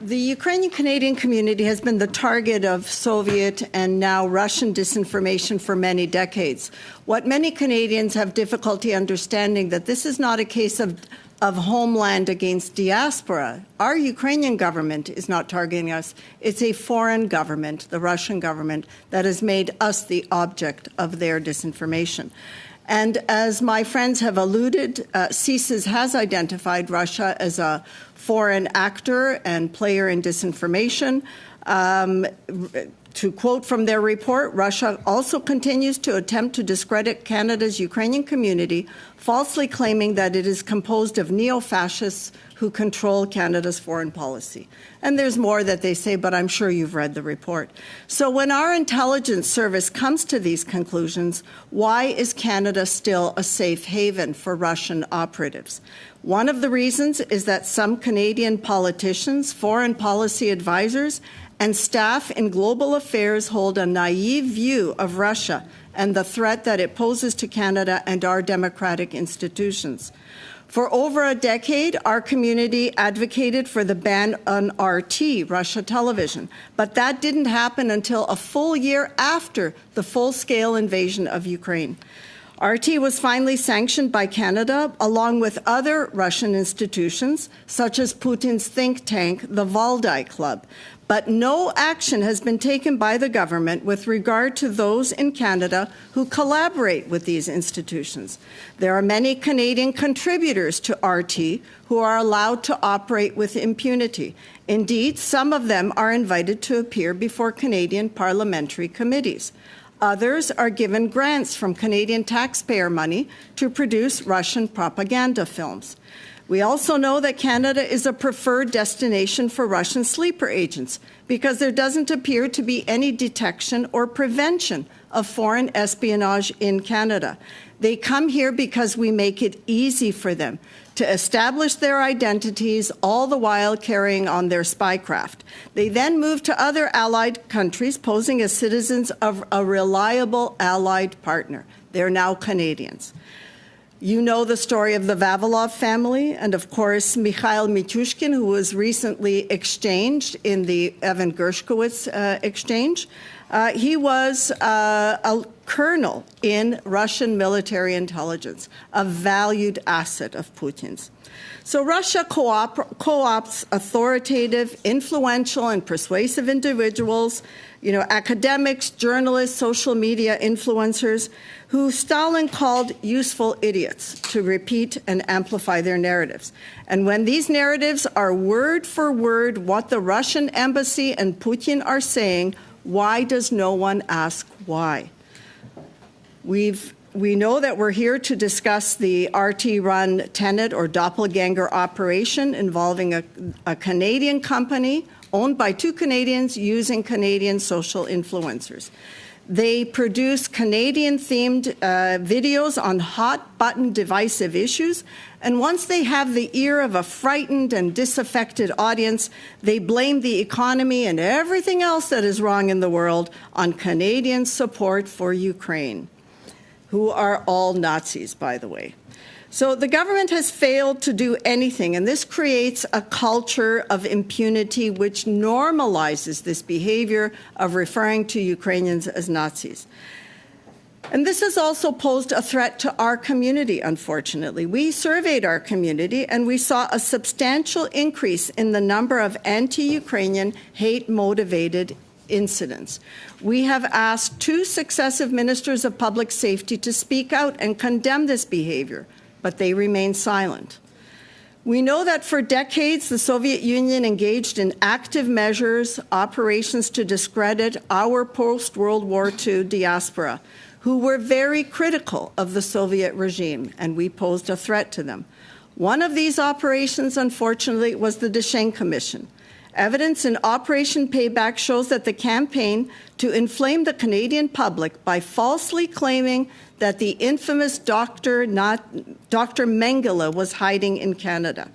The Ukrainian-Canadian community has been the target of Soviet and now Russian disinformation for many decades. What many Canadians have difficulty understanding that this is not a case of homeland against diaspora. Our Ukrainian government is not targeting us. It's a foreign government, the Russian government, that has made us the object of their disinformation. And as my friends have alluded, CSIS has identified Russia as a foreign actor and player in disinformation. To quote from their report, Russia also continues to attempt to discredit Canada's Ukrainian community, falsely claiming that it is composed of neo-fascists who control Canada's foreign policy. And there's more that they say, but I'm sure you've read the report. So when our intelligence service comes to these conclusions, why is Canada still a safe haven for Russian operatives? One of the reasons is that some Canadian politicians, foreign policy advisors, and staff in global affairs hold a naive view of Russia and the threat that it poses to Canada and our democratic institutions. For over a decade, our community advocated for the ban on RT, Russia television, but that didn't happen until a full year after the full-scale invasion of Ukraine. RT was finally sanctioned by Canada, along with other Russian institutions, such as Putin's think tank, the Valdai Club. But no action has been taken by the government with regard to those in Canada who collaborate with these institutions. There are many Canadian contributors to RT who are allowed to operate with impunity. Indeed, some of them are invited to appear before Canadian parliamentary committees. Others are given grants from Canadian taxpayer money to produce Russian propaganda films. We also know that Canada is a preferred destination for Russian sleeper agents because there doesn't appear to be any detection or prevention of foreign espionage in Canada. They come here because we make it easy for them to establish their identities, all the while carrying on their spycraft. They then move to other allied countries, posing as citizens of a reliable allied partner. They're now Canadians. You know the story of the Vavilov family and, of course, Mikhail Mityushkin, who was recently exchanged in the Evan Gershkowitz exchange. He was a colonel in Russian military intelligence, a valued asset of Putin's. So Russia co-opts authoritative, influential, and persuasive individuals, academics, journalists, social media influencers, who Stalin called useful idiots to repeat and amplify their narratives. And when these narratives are word for word what the Russian embassy and Putin are saying, why does no one ask why? We know that we're here to discuss the RT-run Tenet or doppelganger operation involving a Canadian company owned by two Canadians using Canadian social influencers. They produce Canadian-themed videos on hot-button divisive issues, and once they have the ear of a frightened and disaffected audience, they blame the economy and everything else that is wrong in the world on Canadian support for Ukraine, who are all Nazis, by the way. So the government has failed to do anything, and this creates a culture of impunity which normalizes this behavior of referring to Ukrainians as Nazis. And this has also posed a threat to our community, unfortunately. We surveyed our community, and we saw a substantial increase in the number of anti-Ukrainian hate-motivated incidents. We have asked two successive ministers of public safety to speak out and condemn this behavior, but they remain silent. We know that for decades, the Soviet Union engaged in active measures, operations to discredit our post-World War II diaspora, who were very critical of the Soviet regime, and we posed a threat to them. One of these operations, unfortunately, was the Chyczij Commission. Evidence in Operation Payback shows that the campaign to inflame the Canadian public by falsely claiming that the infamous Dr. Mengele was hiding in Canada.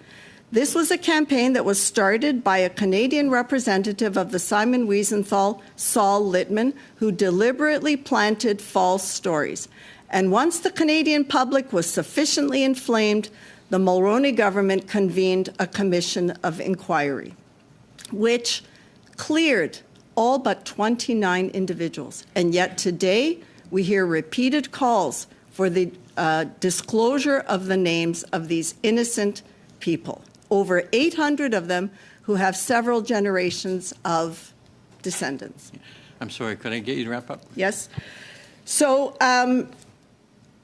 This was a campaign that was started by a Canadian representative of the Simon Wiesenthal, Saul Littman, who deliberately planted false stories. And once the Canadian public was sufficiently inflamed, the Mulroney government convened a commission of inquiry. which cleared all but 29 individuals. And yet today, we hear repeated calls for the disclosure of the names of these innocent people, over 800 of them who have several generations of descendants. I'm sorry, could I get you to wrap up? Yes. So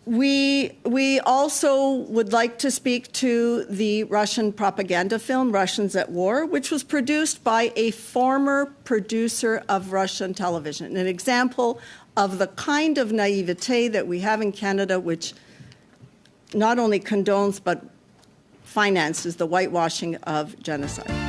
we also would like to speak to the Russian propaganda film, Russians at War, which was produced by a former producer of Russian television, an example of the kind of naivete that we have in Canada, which not only condones but finances the whitewashing of genocide.